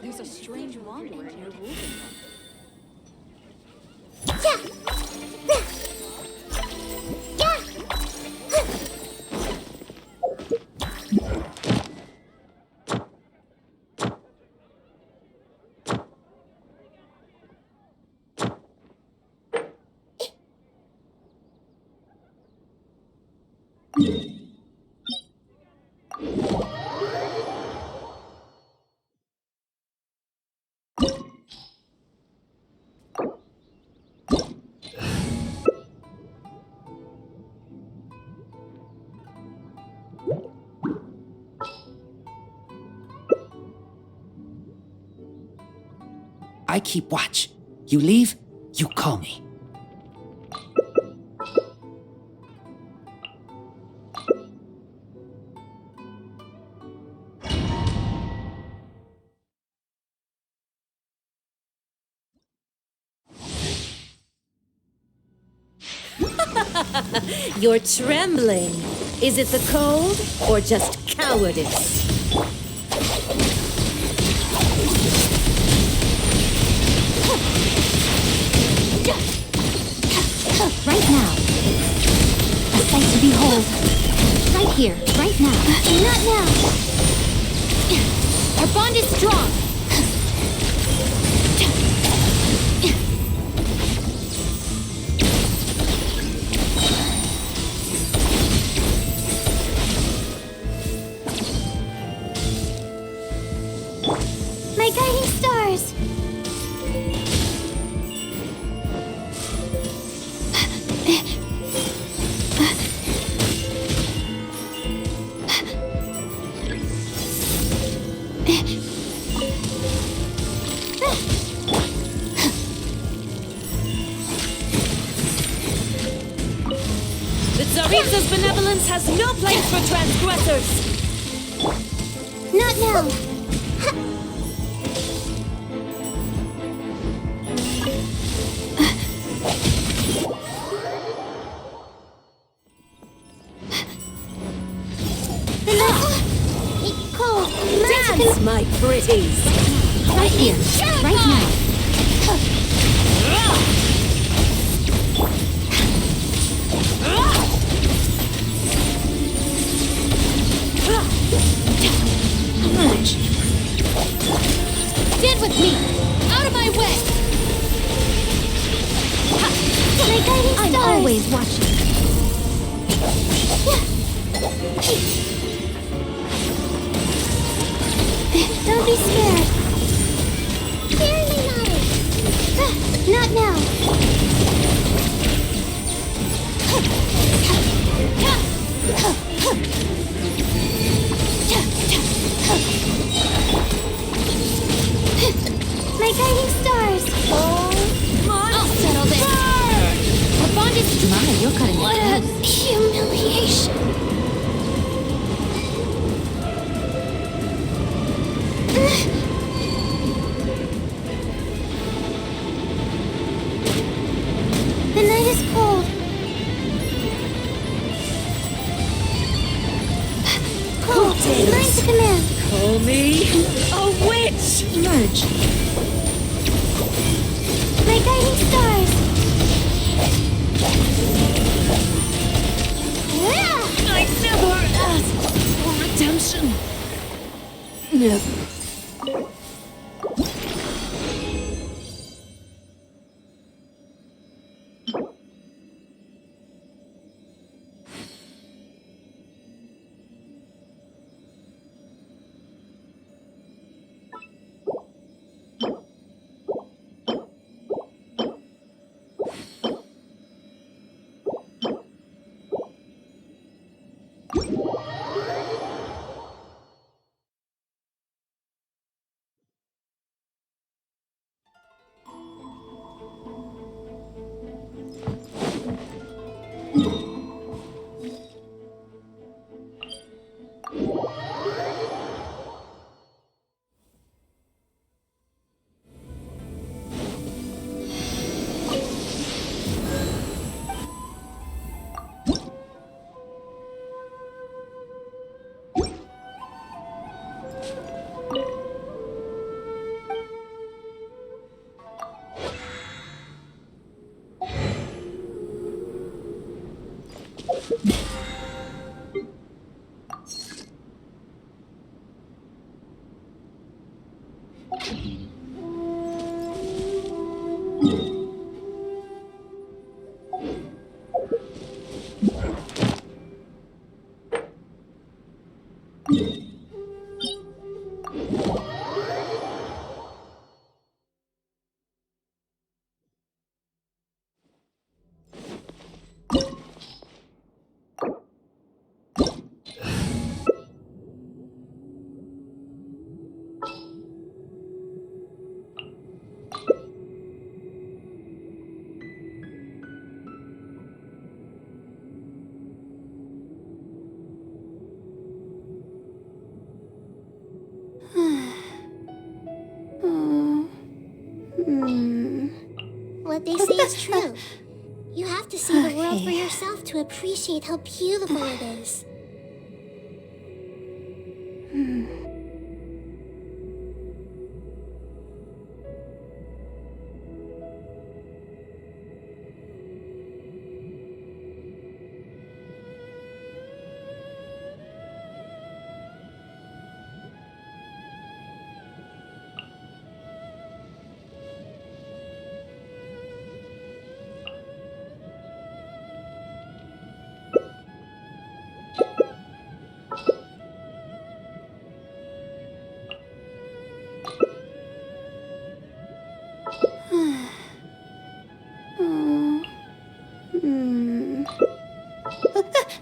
There's a strange wanderer near Veen. I keep watch. You leave, you call me. You're trembling. Is it the cold or just cowardice? Right now. A sight to behold. Right here, right now. Not now. Our bond is strong. My guiding stars. The Tsaritsa's benevolence has no place for transgressors! Not now. Cold. Dance, my pretties! Right here, right now. Emerge. Stand with me. Out of my way. My guiding stars. I'm always watching. Don't be scared. Barely nodded. Not now. My guiding stars. I'll settle this. Our bond is strong. My, you're cutting What a humiliation. The night is cold. Cold. Mine to command. Call me a witch! Emerge. My guiding stars. I never asked for redemption. Never. What they say is true. You have to see the world for yourself to appreciate how beautiful it is.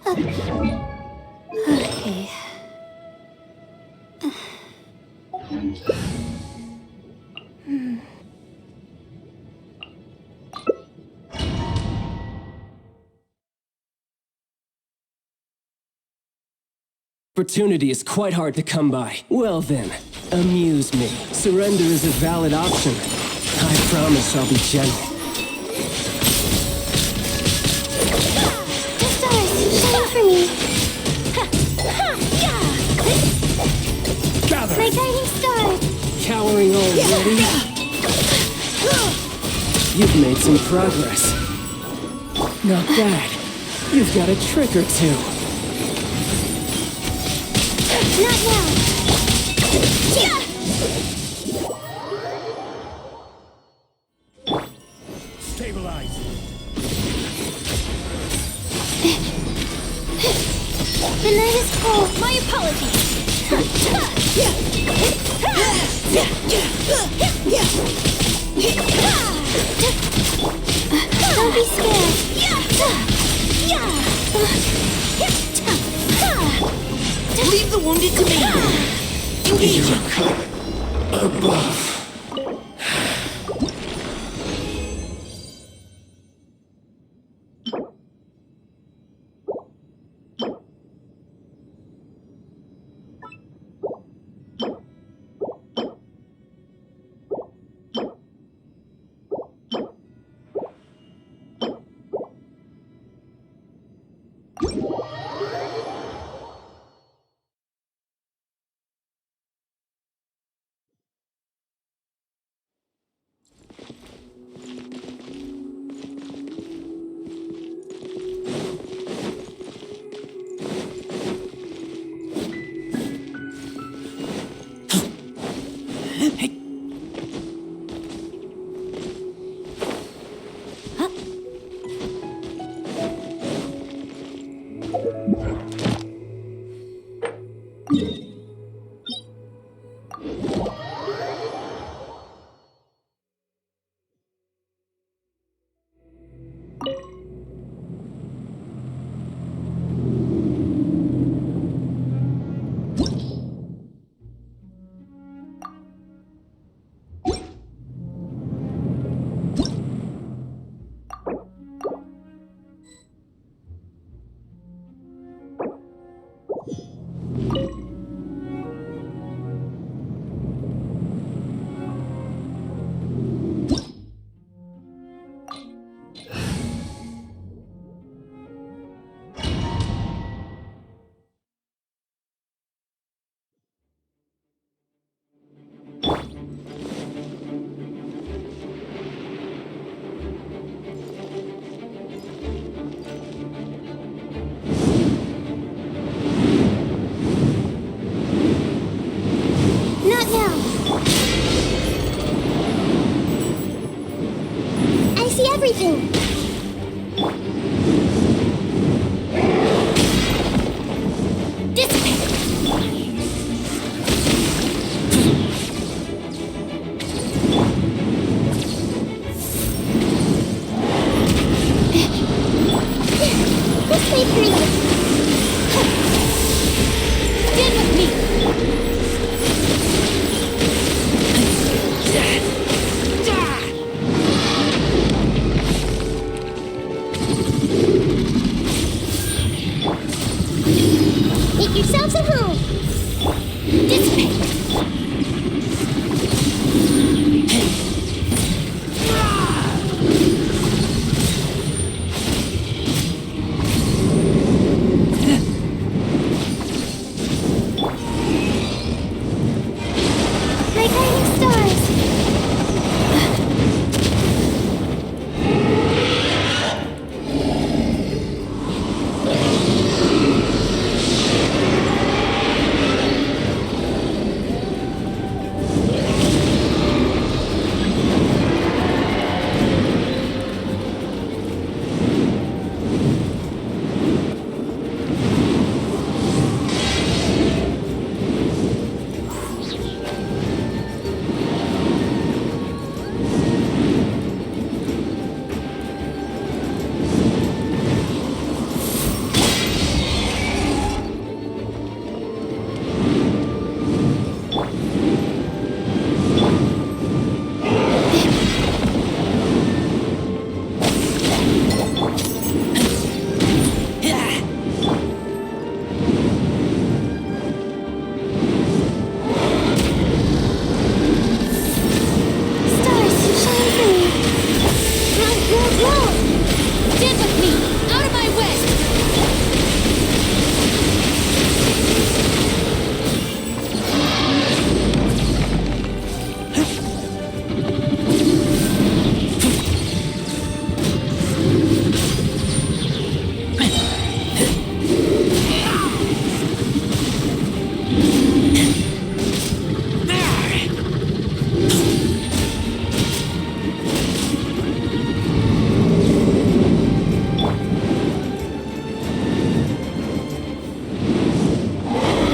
Okay. Opportunity is quite hard to come by. Well then, amuse me. Surrender is a valid option. I promise I'll be gentle. The stars, shine for me. Gather! My guiding star. Cowering already? You've made some progress. Not bad. You've got a trick or two. Not now. Stabilize. The night is cold. My apologies. Don't be scared. Leave the wounded to me. Engage. Above. leaving. Dissipate. This way through. Stand with me. Make yourselves at home. Dissipate. My guiding stars. Stars, you shine for me. Run, run, run. Stand with me. Out of my way.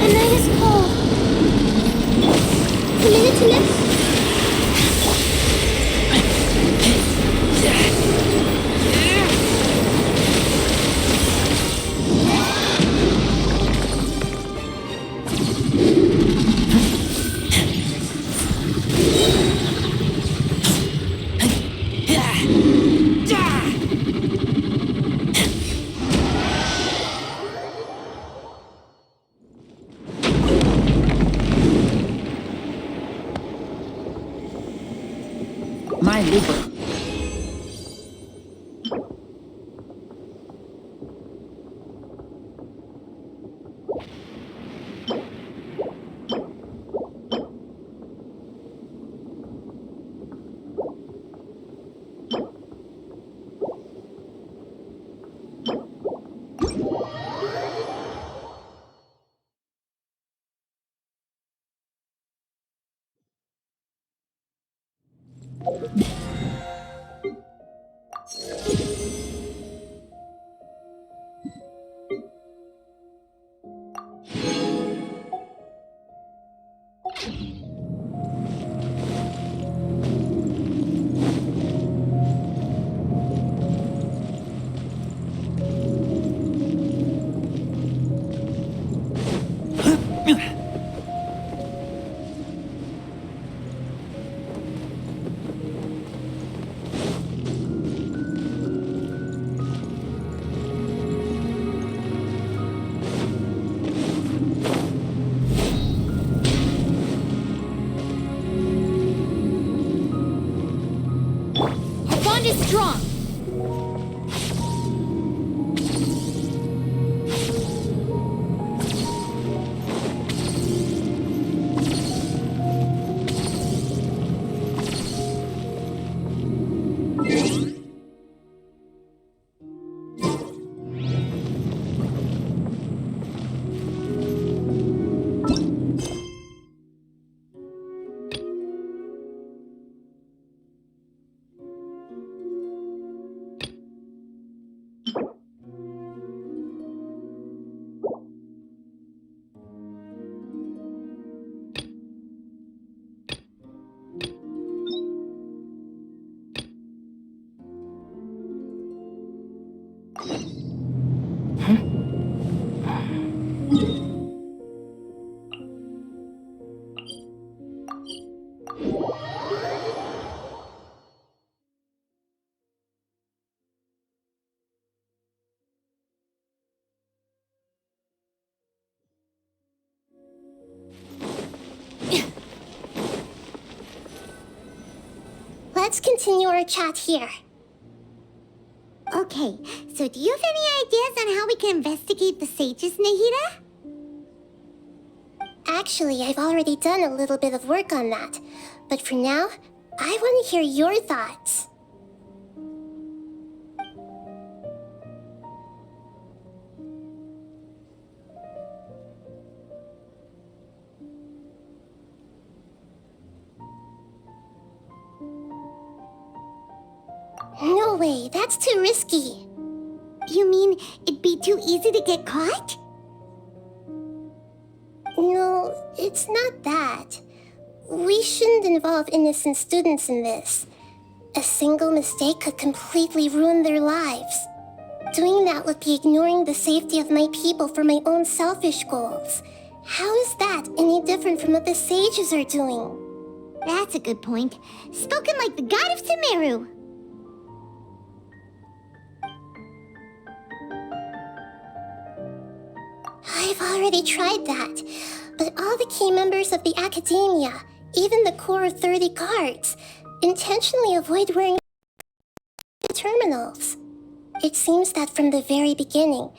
The night is cold. A minute to live. My liver. Bond is strong. Let's continue our chat here. Okay, so do you have any ideas on how we can investigate the sages, Nahida? Actually, I've already done a little bit of work on that. But for now, I want to hear your thoughts. No way, that's too risky. You mean it'd be too easy to get caught? No, it's not that. We shouldn't involve innocent students in this. A single mistake could completely ruin their lives. Doing that would be ignoring the safety of my people for my own selfish goals. How is that any different from what the sages are doing? That's a good point. Spoken like the god of Sumeru. I've already tried that, but all the key members of the academia, even the core 30 guards, intentionally avoid wearing terminals. It seems that from the very beginning,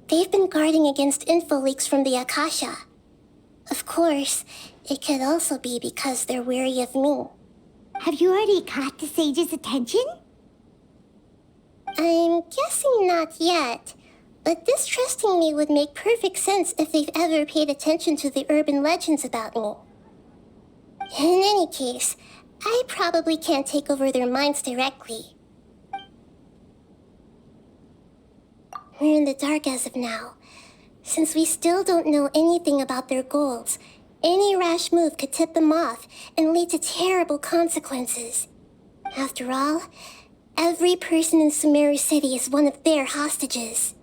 they've been guarding against info leaks from the Akasha. Of course, it could also be because they're wary of me. Have you already caught the sage's attention? I'm guessing not yet. But distrusting me would make perfect sense if they've ever paid attention to the urban legends about me. In any case, I probably can't take over their minds directly. We're in the dark as of now. Since we still don't know anything about their goals, any rash move could tip them off and lead to terrible consequences. After all, every person in Sumeru City is one of their hostages.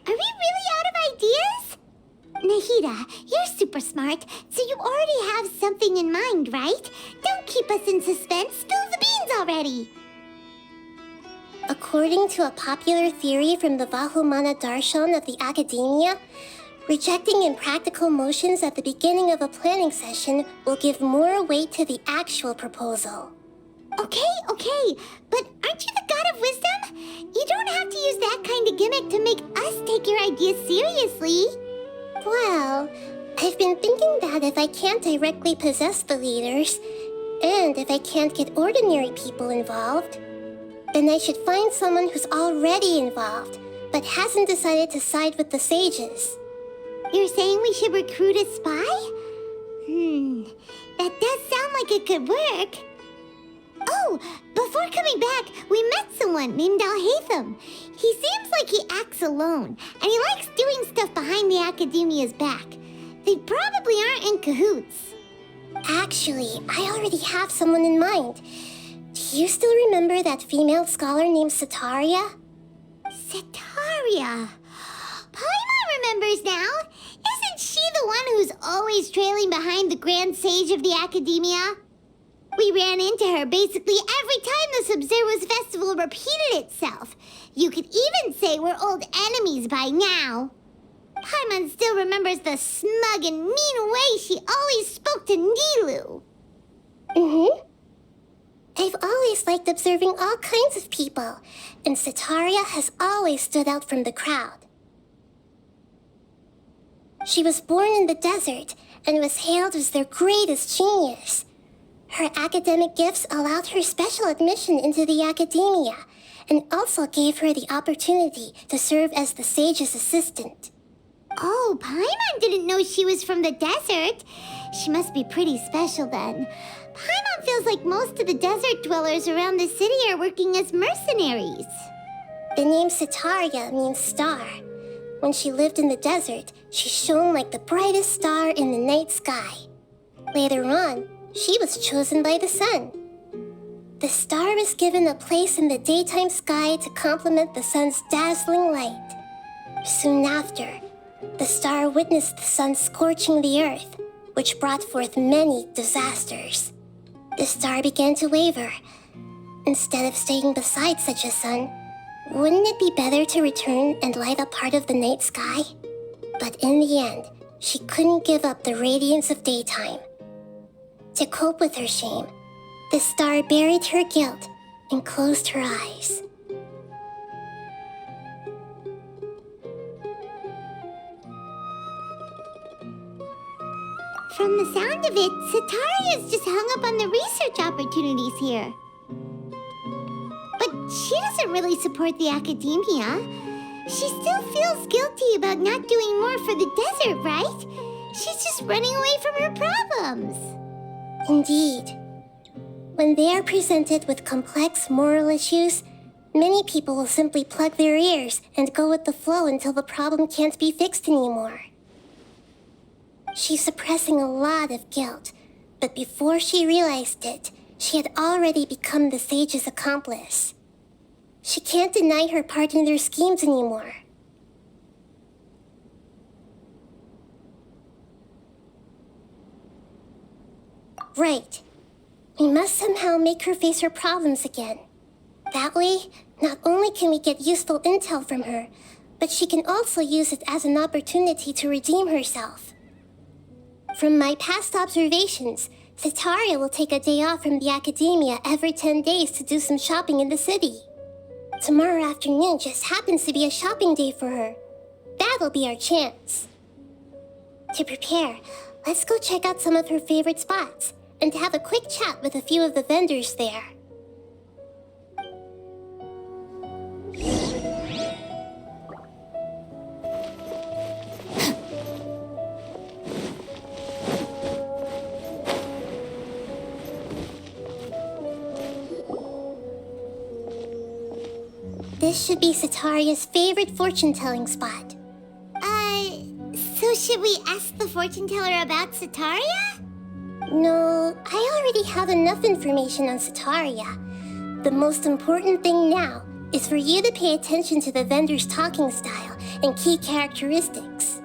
Are we really out of ideas? Nahida, you're super smart, so you already have something in mind, right? Don't keep us in suspense. Spill the beans already. According to a popular theory from the Vahumana Darshan of the Academia, rejecting impractical motions at the beginning of a planning session will give more weight to the actual proposal. Okay, but aren't you the god of wisdom? You don't have to use that kind of gimmick to make us take your ideas seriously. Well, I've been thinking that if I can't directly possess the leaders, and if I can't get ordinary people involved, then I should find someone who's already involved, but hasn't decided to side with the sages. You're saying we should recruit a spy? That does sound like it could work. Oh, before coming back, we met someone named Alhaitham. He seems like he acts alone, and he likes doing stuff behind the Academia's back. They probably aren't in cahoots. Actually, I already have someone in mind. Do you still remember that female scholar named Setaria? Setaria. Paimon remembers now. Isn't she the one who's always trailing behind the Grand Sage of the Academia? We ran into her basically every time the Sub-Zero's festival repeated itself. You could even say we're old enemies by now. Paimon still remembers the smug and mean way she always spoke to Nilu. I've always liked observing all kinds of people, and Setaria has always stood out from the crowd. She was born in the desert and was hailed as their greatest genius. Her academic gifts allowed her special admission into the academia, and also gave her the opportunity to serve as the sage's assistant. Oh, Paimon didn't know she was from the desert. She must be pretty special then. Paimon feels like most of the desert dwellers around the city are working as mercenaries. The name Setaria means star. When she lived in the desert, she shone like the brightest star in the night sky. Later on, she was chosen by the sun. The star was given a place in the daytime sky to complement the sun's dazzling light. Soon after, the star witnessed the sun scorching the earth, which brought forth many disasters. The star began to waver. Instead of staying beside such a sun, wouldn't it be better to return and light up part of the night sky? But in the end, she couldn't give up the radiance of daytime. To cope with her shame, the star buried her guilt and closed her eyes. From the sound of it, Sataria's just hung up on the research opportunities here. But she doesn't really support the academia. She still feels guilty about not doing more for the desert, right? She's just running away from her problems. Indeed. When they are presented with complex moral issues, many people will simply plug their ears and go with the flow until the problem can't be fixed anymore. She's suppressing a lot of guilt, but before she realized it, she had already become the sage's accomplice. She can't deny her part in their schemes anymore. Right. We must somehow make her face her problems again. That way, not only can we get useful intel from her, but she can also use it as an opportunity to redeem herself. From my past observations, Sataria will take a day off from the academia every 10 days to do some shopping in the city. Tomorrow afternoon just happens to be a shopping day for her. That'll be our chance. To prepare, let's go check out some of her favorite spots and have a quick chat with a few of the vendors there. This should be Sataria's favorite fortune-telling spot. So should we ask the fortune teller about Sataria? No, I already have enough information on Sataria. The most important thing now is for you to pay attention to the vendor's talking style and key characteristics.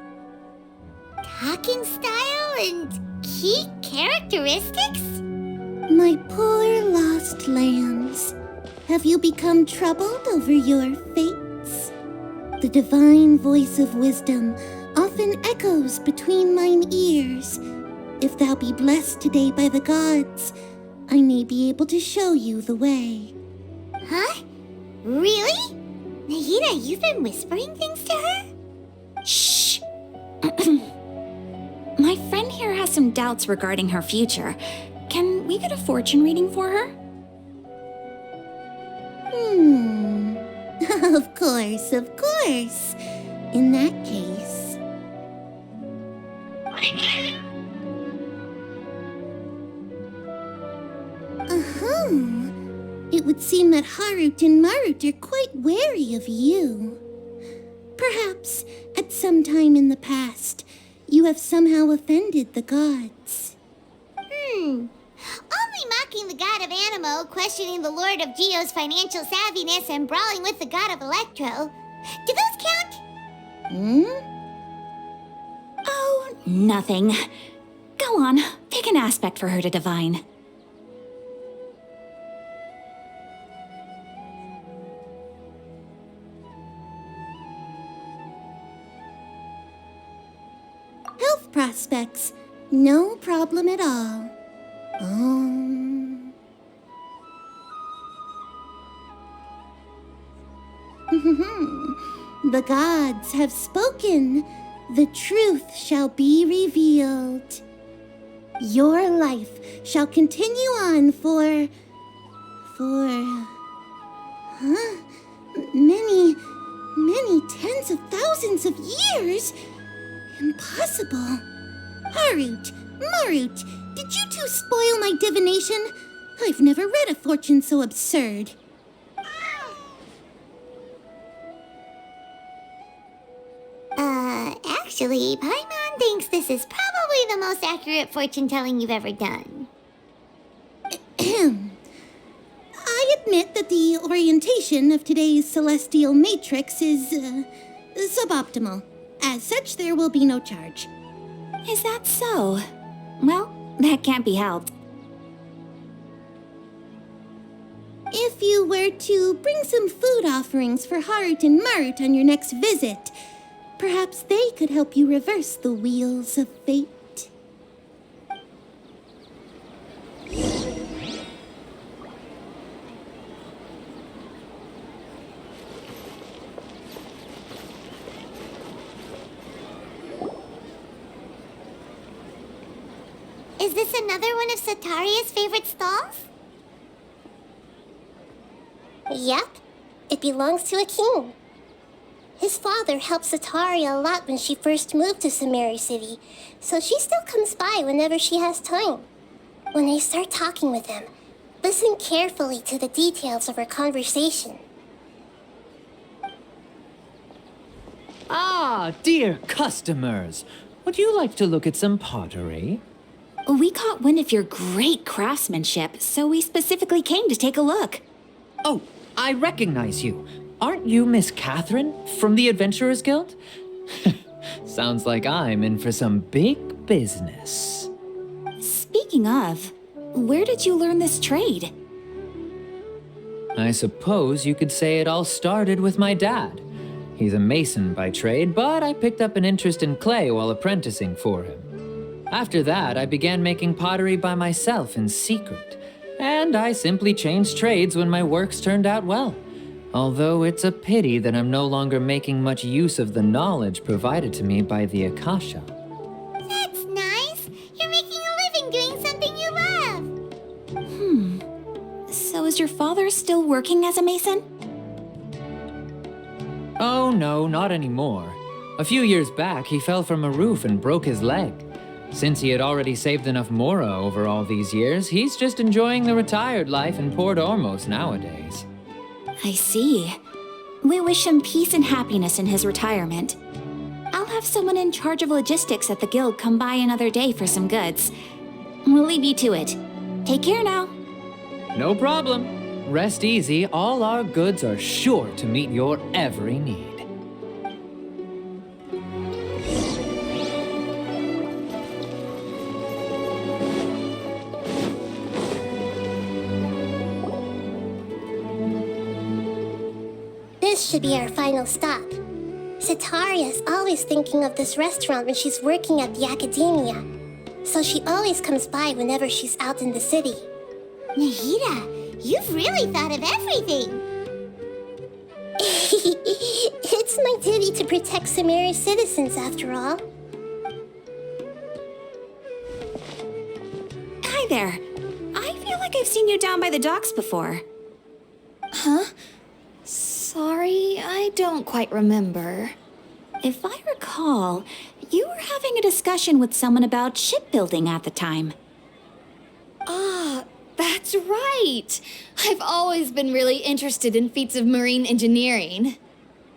Talking style and key characteristics? My poor lost lambs, have you become troubled over your fates? The divine voice of wisdom often echoes between mine ears. If thou be blessed today by the gods, I may be able to show you the way. Huh? Really? Nahida, you've been whispering things to her? Shh! My friend here has some doubts regarding her future. Can we get a fortune reading for her? Of course, of course. In that case... It would seem that Harut and Marut are quite wary of you. Perhaps, at some time in the past, you have somehow offended the gods. Only mocking the god of Animo, questioning the lord of Geo's financial savviness, and brawling with the god of Electro. Do those count? Oh, nothing. Go on, pick an aspect for her to divine. Health prospects, no problem at all. The gods have spoken. The truth shall be revealed. Your life shall continue on for many tens of thousands of years. Impossible. Harut, Marut, did you two spoil my divination? I've never read a fortune so absurd. Actually, Paimon thinks this is probably the most accurate fortune telling you've ever done. admit that the orientation of today's celestial matrix is, suboptimal. As such, there will be no charge. Is that so? Well, that can't be helped. If you were to bring some food offerings for Hart and Mart on your next visit, perhaps they could help you reverse the wheels of fate. Is this another one of Sataria's favorite stalls? Yep, it belongs to a king. His father helped Sataria a lot when she first moved to Samari City, so she still comes by whenever she has time. When I start talking with him, listen carefully to the details of our conversation. Ah, dear customers, would you like to look at some pottery? We caught wind of your great craftsmanship, so we specifically came to take a look. Oh, I recognize you. Aren't you Miss Catherine from the Adventurers Guild? Sounds like I'm in for some big business. Speaking of, where did you learn this trade? I suppose you could say it all started with my dad. He's a mason by trade, but I picked up an interest in clay while apprenticing for him. After that, I began making pottery by myself in secret, and I simply changed trades when my works turned out well. Although it's a pity that I'm no longer making much use of the knowledge provided to me by the Akasha. That's nice. You're making a living doing something you love. So is your father still working as a mason? Oh no, not anymore. A few years back, he fell from a roof and broke his leg. Since he had already saved enough mora over all these years, he's just enjoying the retired life in Port Ormos nowadays. I see. We wish him peace and happiness in his retirement. I'll have someone in charge of logistics at the guild come by another day for some goods. We'll leave you to it. Take care now. No problem. Rest easy, all our goods are sure to meet your every need. This should be our final stop. Sataria is always thinking of this restaurant when she's working at the academia, so she always comes by whenever she's out in the city. Nahida, you've really thought of everything. It's my duty to protect Samari's citizens, after all. Hi there. I feel like I've seen you down by the docks before. Huh? Sorry, I don't quite remember. If I recall, you were having a discussion with someone about shipbuilding at the time. Ah, that's right. I've always been really interested in feats of marine engineering.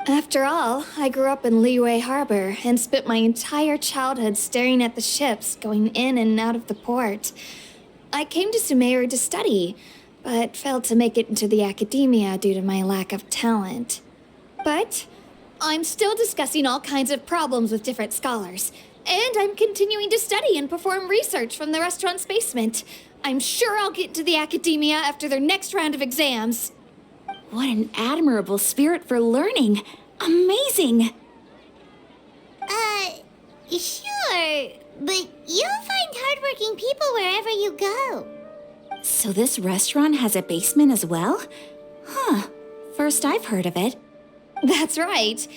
After all, I grew up in Liyue Harbor and spent my entire childhood staring at the ships going in and out of the port. I came to Sumeru to study, but failed to make it into the academia due to my lack of talent. But I'm still discussing all kinds of problems with different scholars, and I'm continuing to study and perform research from the restaurant's basement. I'm sure I'll get to the academia after their next round of exams. What an admirable spirit for learning. Amazing. Sure, but you'll find hardworking people wherever you go. So this restaurant has a basement as well? Huh. First I've heard of it. That's right.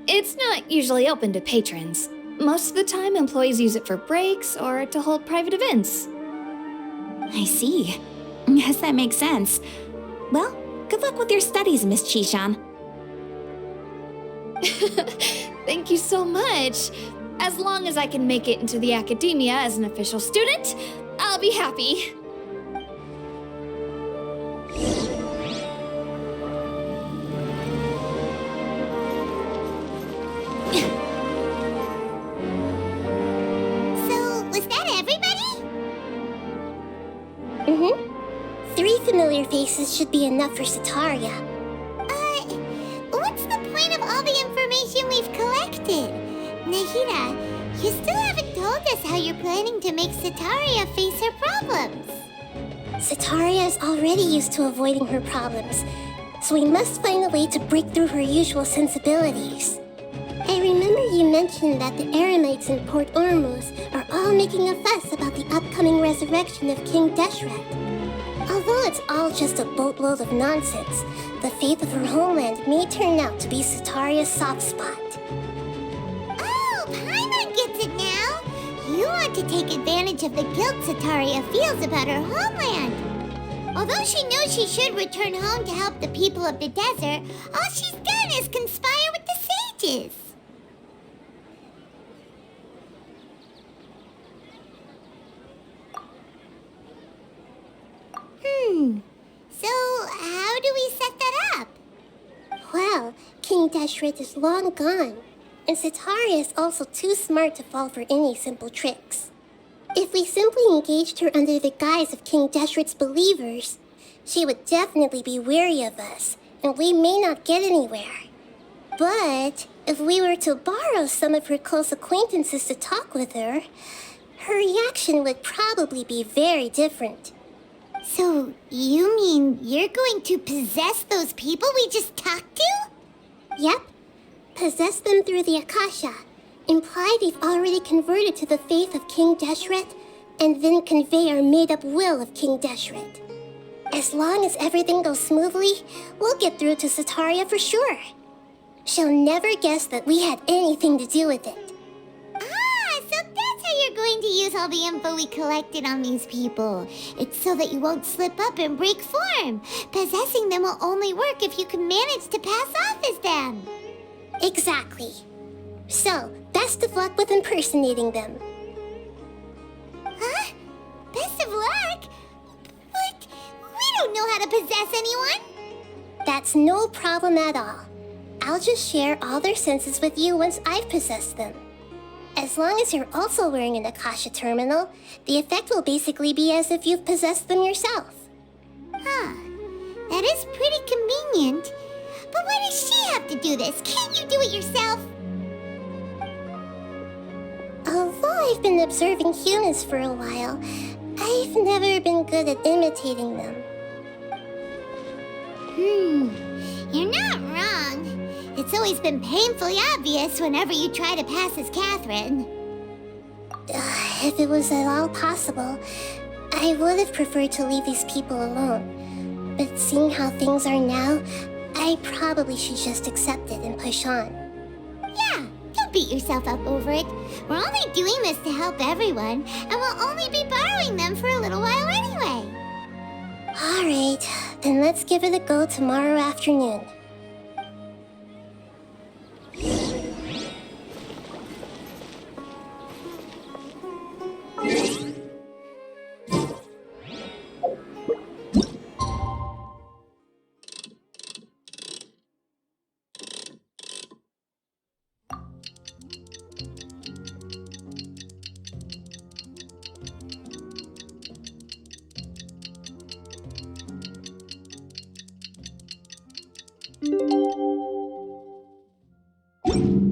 It's not usually open to patrons. Most of the time, employees use it for breaks or to hold private events. I see. Yes, that makes sense. Well, good luck with your studies, Miss Chishan. Thank you so much. As long as I can make it into the academia as an official student, I'll be happy. 3 familiar faces should be enough for Setaria. What's the point of all the information we've collected? Nahida, you still haven't told us how you're planning to make Setaria face her problems. Setaria is already used to avoiding her problems, so we must find a way to break through her usual sensibilities. I remember you mentioned that the Eremites in Port Ormuz are all making a fuss about the upcoming resurrection of King Deshret. Although it's all just a boatload of nonsense, the fate of her homeland may turn out to be Setaria's soft spot. Oh, Paimon gets it now! You want to take advantage of the guilt Setaria feels about her homeland. Although she knows she should return home to help the people of the desert, all she's done is conspire with the sages. So how do we set that up? Well, King Deshret is long gone, and Setaria is also too smart to fall for any simple tricks. If we simply engaged her under the guise of King Deshret's believers, she would definitely be wary of us, and we may not get anywhere. But if we were to borrow some of her close acquaintances to talk with her, her reaction would probably be very different. So you mean you're going to possess those people we just talked to? Yep. Possess them through the Akasha. Imply they've already converted to the faith of King Deshret, and then convey our made-up will of King Deshret. As long as everything goes smoothly, we'll get through to Setaria for sure. She'll never guess that we had anything to do with it. Ah, so that's how you're going to use all the info we collected on these people. It's so that you won't slip up and break form. Possessing them will only work if you can manage to pass off as them. Exactly. So, best of luck with impersonating them. Huh? Best of luck? But we don't know how to possess anyone. That's no problem at all. I'll just share all their senses with you once I've possessed them. As long as you're also wearing an Akasha terminal, the effect will basically be as if you've possessed them yourself. Huh. That is pretty convenient. But why does she have to do this? Can't you do it yourself? Although I've been observing humans for a while, I've never been good at imitating them. You're not wrong. It's always been painfully obvious whenever you try to pass as Catherine. If it was at all possible, I would have preferred to leave these people alone. But seeing how things are now, I probably should just accept it and push on. Yeah, don't beat yourself up over it. We're only doing this to help everyone, and we'll only be borrowing them for a little while anyway. Alright, then let's give it a go tomorrow afternoon.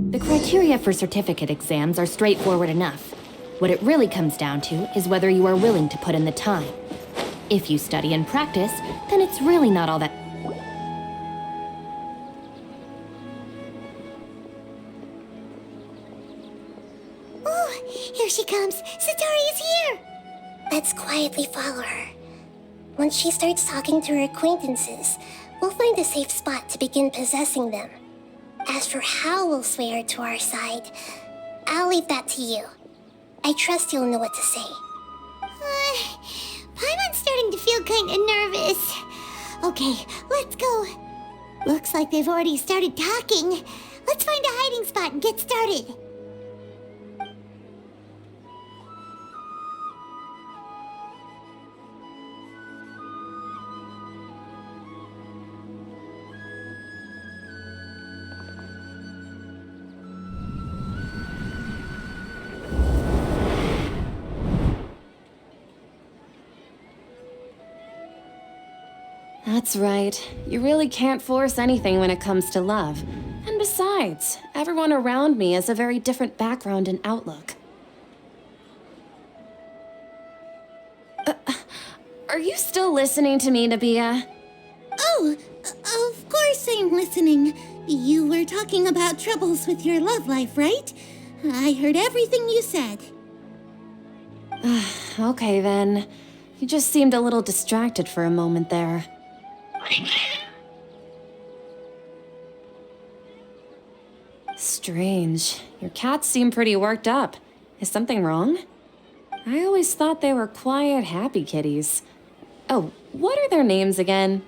The criteria for certificate exams are straightforward enough. What it really comes down to is whether you are willing to put in the time. If you study and practice, then it's really not all that... Oh, here she comes. Satari is here. Let's quietly follow her. Once she starts talking to her acquaintances, we'll find a safe spot to begin possessing them. As for how we'll sway her to our side, I'll leave that to you. I trust you'll know what to say. Paimon's starting to feel kind of nervous. Okay, let's go. Looks like they've already started talking. Let's find a hiding spot and get started. That's right. You really can't force anything when it comes to love. And besides, everyone around me has a very different background and outlook. Are you still listening to me, Nabia? Oh, of course I'm listening. You were talking about troubles with your love life, right? I heard everything you said. Okay then. You just seemed a little distracted for a moment there. Strange. Your cats seem pretty worked up. Is something wrong? I always thought they were quiet, happy kitties. Oh, what are their names again?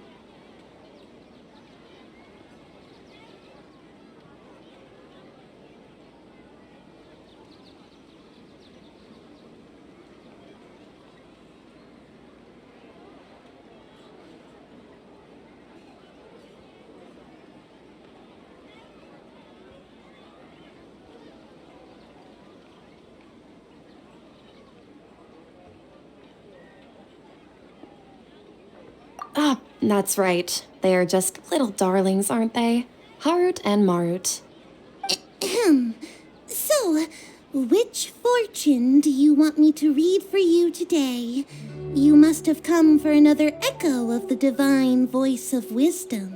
Ah, that's right. They are just little darlings, aren't they? Harut and Marut. So, which fortune do you want me to read for you today? You must have come for another echo of the divine voice of wisdom.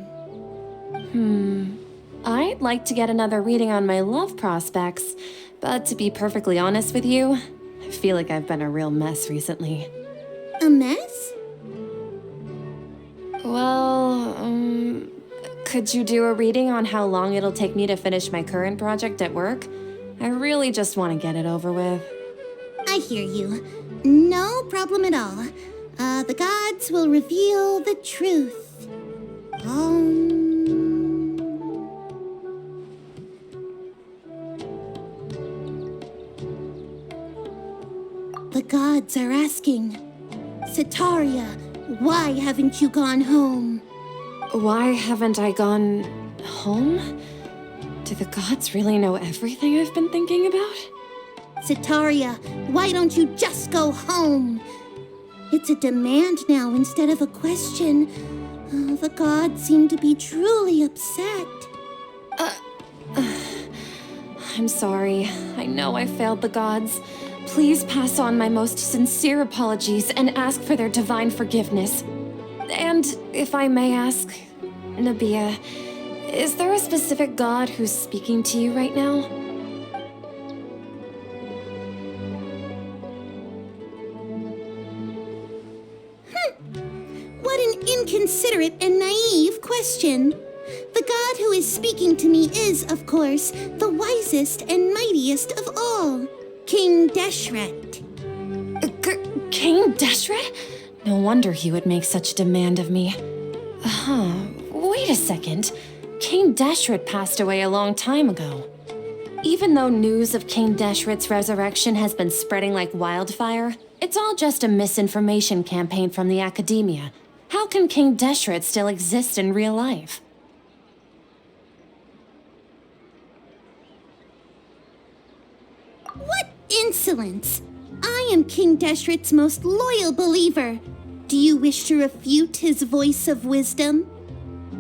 I'd like to get another reading on my love prospects, but to be perfectly honest with you, I feel like I've been a real mess recently. A mess? Well, could you do a reading on how long it'll take me to finish my current project at work? I really just want to get it over with. I hear you. No problem at all. The gods will reveal the truth. The gods are asking, Setaria, why haven't you gone home? Why haven't I gone home? Do the gods really know everything I've been thinking about? Setaria, why don't you just go home? It's a demand now instead of a question. The gods seem to be truly upset. I'm sorry. I know I failed the gods. Please pass on my most sincere apologies and ask for their divine forgiveness. And if I may ask, Nabia, is there a specific god who's speaking to you right now? What an inconsiderate and naive question. The god who is speaking to me is, of course, the wisest and mightiest of all, King Deshret. King Deshret? No wonder he would make such a demand of me. Wait a second. King Deshret passed away a long time ago. Even though news of King Deshret's resurrection has been spreading like wildfire, it's all just a misinformation campaign from the academia. How can King Deshret still exist in real life? What insolence! I am King Deshret's most loyal believer. Do you wish to refute his voice of wisdom?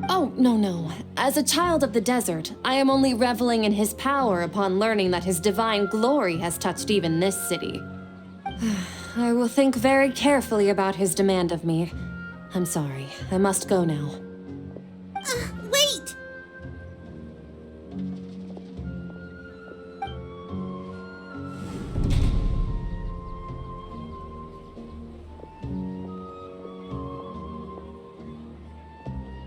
Oh, no. As a child of the desert, I am only reveling in his power upon learning that his divine glory has touched even this city. I will think very carefully about his demand of me. I'm sorry, I must go now. Wait!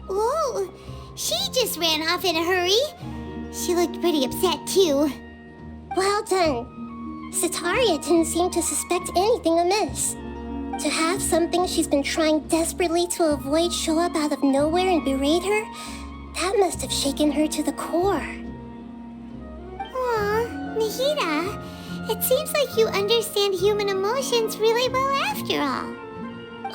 Whoa, she just ran off in a hurry. She looked pretty upset too. Well done. Setaria didn't seem to suspect anything amiss. To have something she's been trying desperately to avoid show up out of nowhere and berate her, that must have shaken her to the core. Aw, Nahida, it seems like you understand human emotions really well after all.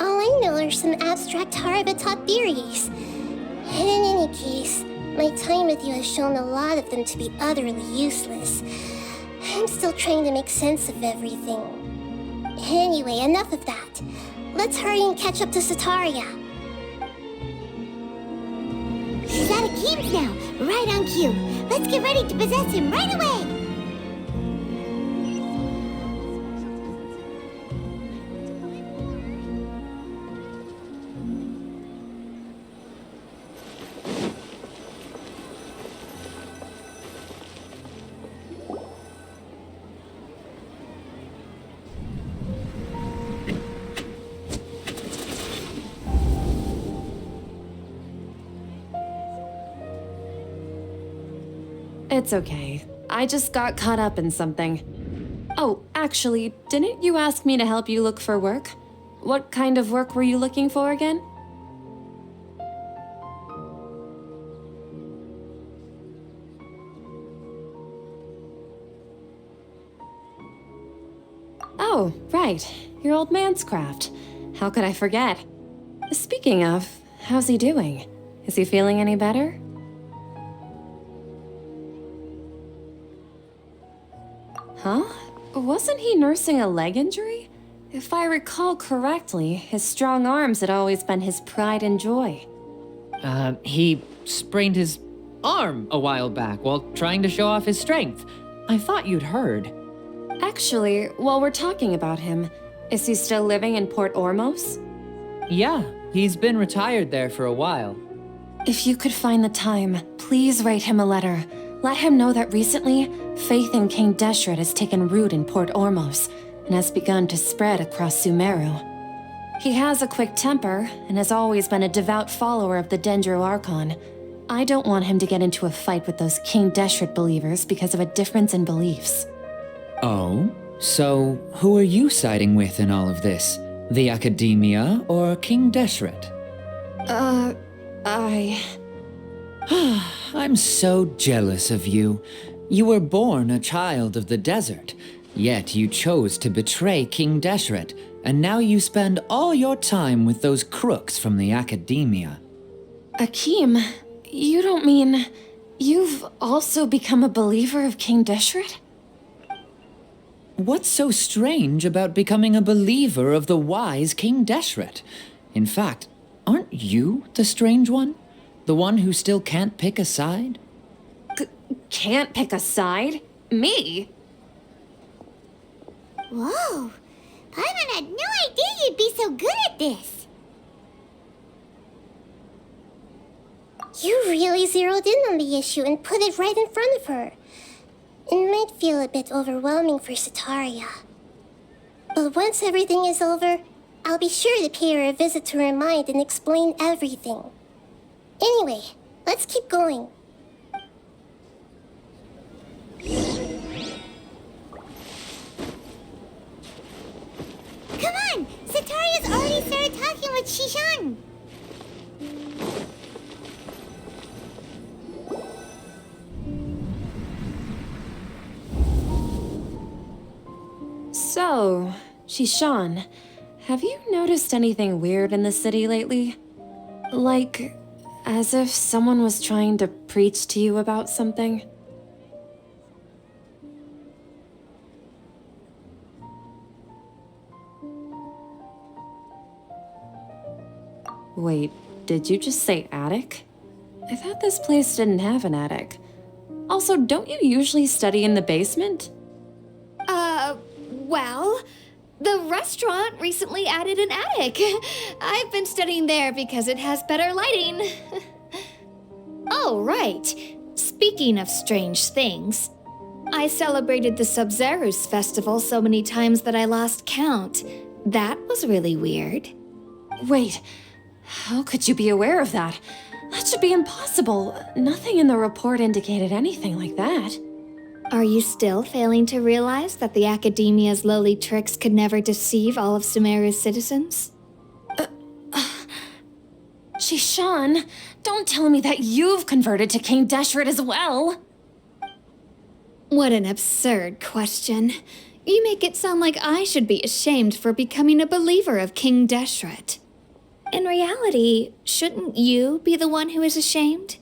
All I know are some abstract Harava-taught theories. And in any case, my time with you has shown a lot of them to be utterly useless. I'm still trying to make sense of everything. Anyway, enough of that. Let's hurry and catch up to Setaria. Akeem's now, right on cue. Let's get ready to possess him right away. It's okay. I just got caught up in something. Oh, actually, didn't you ask me to help you look for work? What kind of work were you looking for again? Oh, right. Your old man's craft. How could I forget? Speaking of, how's he doing? Is he feeling any better? Huh? Wasn't he nursing a leg injury? If I recall correctly, his strong arms had always been his pride and joy. He sprained his arm a while back while trying to show off his strength. I thought you'd heard. Actually, while we're talking about him, is he still living in Port Ormos? Yeah, he's been retired there for a while. If you could find the time, please write him a letter. Let him know that recently, faith in King Deshret has taken root in Port Ormos and has begun to spread across Sumeru. He has a quick temper and has always been a devout follower of the Dendro Archon. I don't want him to get into a fight with those King Deshret believers because of a difference in beliefs. Oh? So, who are you siding with in all of this? The Academia or King Deshret? I'm so jealous of you. You were born a child of the desert, yet you chose to betray King Deshret, and now you spend all your time with those crooks from the Academia. Akeem, you don't mean you've also become a believer of King Deshret? What's so strange about becoming a believer of the wise King Deshret? In fact, aren't you the strange one? The one who still can't pick a side? Can't pick a side? Me? Whoa! Paimon had no idea you'd be so good at this. You really zeroed in on the issue and put it right in front of her. It might feel a bit overwhelming for Setaria. But once everything is over, I'll be sure to pay her a visit to her mind and explain everything. Anyway, let's keep going. Come on! Setaria's already started talking with Shishan. So, Shishan, have you noticed anything weird in the city lately? Like, as if someone was trying to preach to you about something? Wait, did you just say attic? I thought this place didn't have an attic. Also, don't you usually study in the basement? Well, the restaurant recently added an attic. I've been studying there because it has better lighting. Oh, right. Speaking of strange things, I celebrated the Sub-Zerus festival so many times that I lost count. That was really weird. Wait, how could you be aware of that? That should be impossible. Nothing in the report indicated anything like that. Are you still failing to realize that the Academia's lowly tricks could never deceive all of Sumeru's citizens? Shishan, don't tell me that you've converted to King Deshret as well. What an absurd question. You make it sound like I should be ashamed for becoming a believer of King Deshret. In reality, shouldn't you be the one who is ashamed?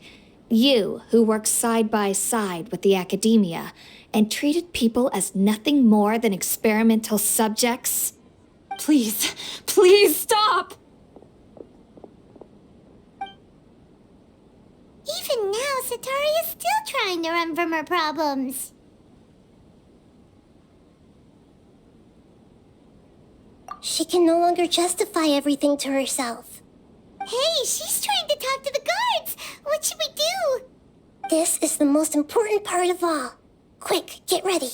You, who worked side by side with the Academia and treated people as nothing more than experimental subjects. Please, please stop! Even now, Satari is still trying to run from her problems. She can no longer justify everything to herself. Hey, she's trying to talk to the guards! What should we do? This is the most important part of all. Quick, get ready.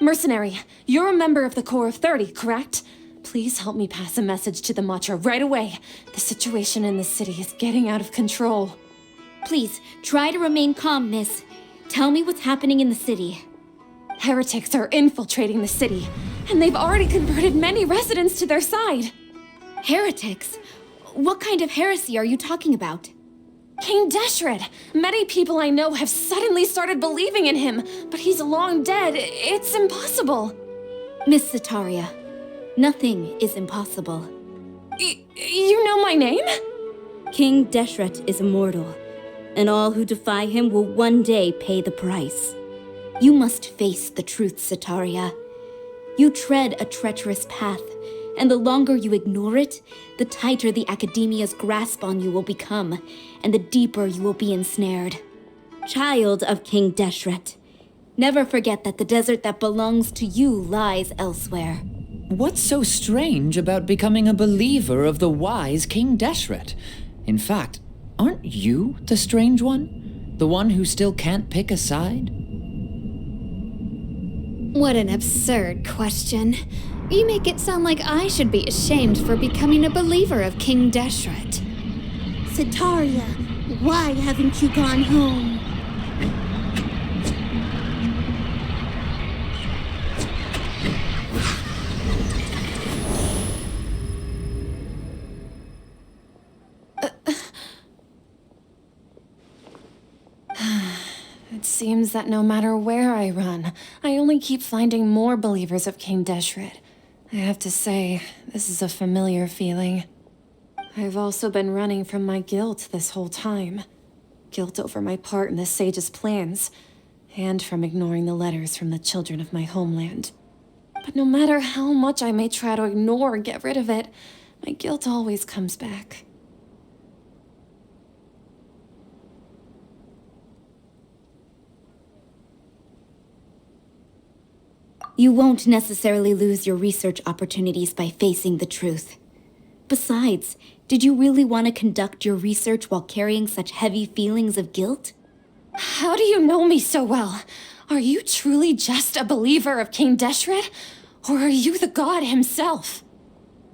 Mercenary, you're a member of the Corps of 30, correct? Please help me pass a message to the Matcha right away. The situation in the city is getting out of control. Please, try to remain calm, miss. Tell me what's happening in the city. Heretics are infiltrating the city, and they've already converted many residents to their side. Heretics? What kind of heresy are you talking about? King Deshret! Many people I know have suddenly started believing in him, but he's long dead. It's impossible. Miss Sataria, nothing is impossible. You know my name? King Deshret is immortal, and all who defy him will one day pay the price. You must face the truth, Sataria. You tread a treacherous path, and the longer you ignore it, the tighter the Academia's grasp on you will become, and the deeper you will be ensnared. Child of King Deshret, Never forget that the desert that belongs to you lies elsewhere. What's so strange about becoming a believer of the wise King Deshret? In fact, aren't you the strange one? The one who still can't pick a side? What an absurd question. You make it sound like I should be ashamed for becoming a believer of King Deshret. Sataria, why haven't you gone home? It seems that no matter where I run, I only keep finding more believers of King Deshret. I have to say, this is a familiar feeling. I've also been running from my guilt this whole time. Guilt over my part in the sage's plans, and from ignoring the letters from the children of my homeland. But no matter how much I may try to ignore or get rid of it, my guilt always comes back. You won't necessarily lose your research opportunities by facing the truth. Besides, did you really want to conduct your research while carrying such heavy feelings of guilt? How do you know me so well? Are you truly just a believer of King Deshret? Or are you the god himself?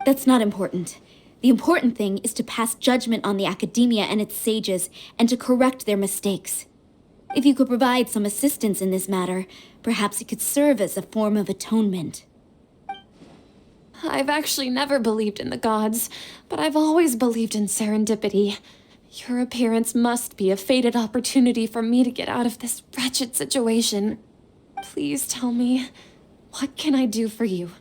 That's not important. The important thing is to pass judgment on the Academia and its sages, and to correct their mistakes. If you could provide some assistance in this matter, perhaps it could serve as a form of atonement. I've actually never believed in the gods, but I've always believed in serendipity. Your appearance must be a fated opportunity for me to get out of this wretched situation. Please tell me, what can I do for you?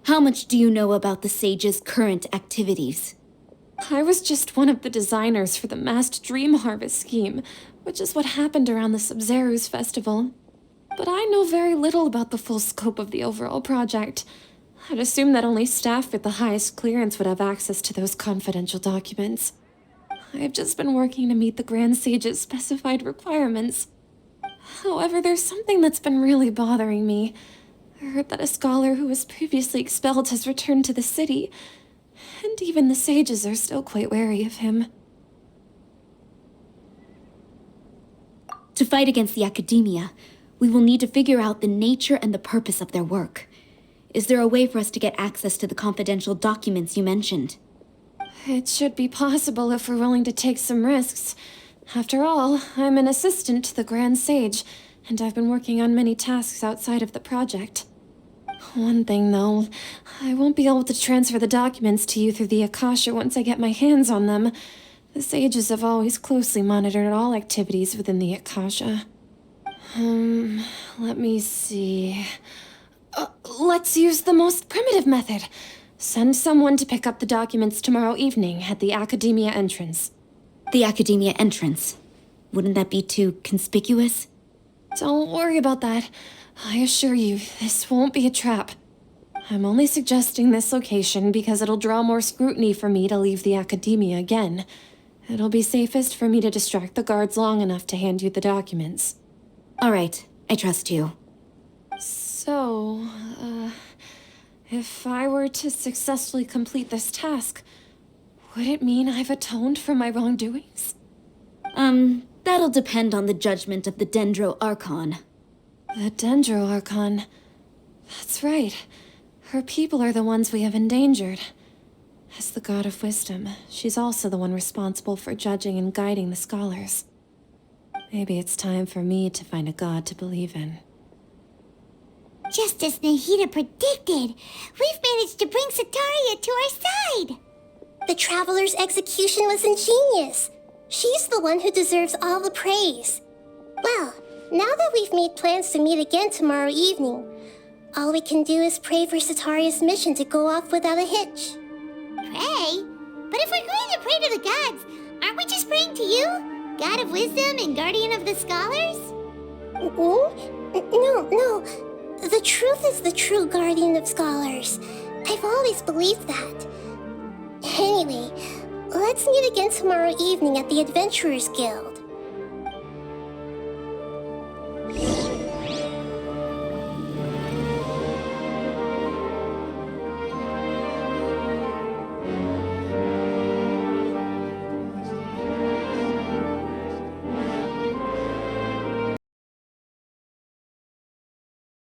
How much do you know about the sage's current activities? I was just one of the designers for the massed dream harvest scheme, which is what happened around the Sub-Zero's festival. But I know very little about the full scope of the overall project. I'd assume that only staff with the highest clearance would have access to those confidential documents. I've just been working to meet the Grand Sage's specified requirements. However, there's something that's been really bothering me. I heard that a scholar who was previously expelled has returned to the city, and even the sages are still quite wary of him. To fight against the Academia, we will need to figure out the nature and the purpose of their work. Is there a way for us to get access to the confidential documents you mentioned? It should be possible if we're willing to take some risks. After all, I'm an assistant to the Grand Sage, and I've been working on many tasks outside of the project. One thing, though, I won't be able to transfer the documents to you through the Akasha once I get my hands on them. The sages have always closely monitored all activities within the Akasha. Let me see. Let's use the most primitive method. Send someone to pick up the documents tomorrow evening at the Academia entrance. The Academia entrance. Wouldn't that be too conspicuous? Don't worry about that. I assure you, this won't be a trap. I'm only suggesting this location because it'll draw more scrutiny for me to leave the academia again. It'll be safest for me to distract the guards long enough to hand you the documents. All right, I trust you. So, if I were to successfully complete this task, would it mean I've atoned for my wrongdoings? That'll depend on the judgment of the Dendro Archon. The Dendro Archon. That's right. Her people are the ones we have endangered. As the God of Wisdom, she's also the one responsible for judging and guiding the scholars. Maybe it's time for me to find a god to believe in. Just as Nahida predicted, we've managed to bring Sataria to our side! The Traveler's execution was ingenious. She's the one who deserves all the praise. Well, now that we've made plans to meet again tomorrow evening, all we can do is pray for Sataria's mission to go off without a hitch. Pray? But if we're going to pray to the gods, aren't we just praying to you? God of Wisdom and Guardian of the Scholars? No. The truth is the true Guardian of Scholars. I've always believed that. Anyway, let's meet again tomorrow evening at the Adventurers Guild.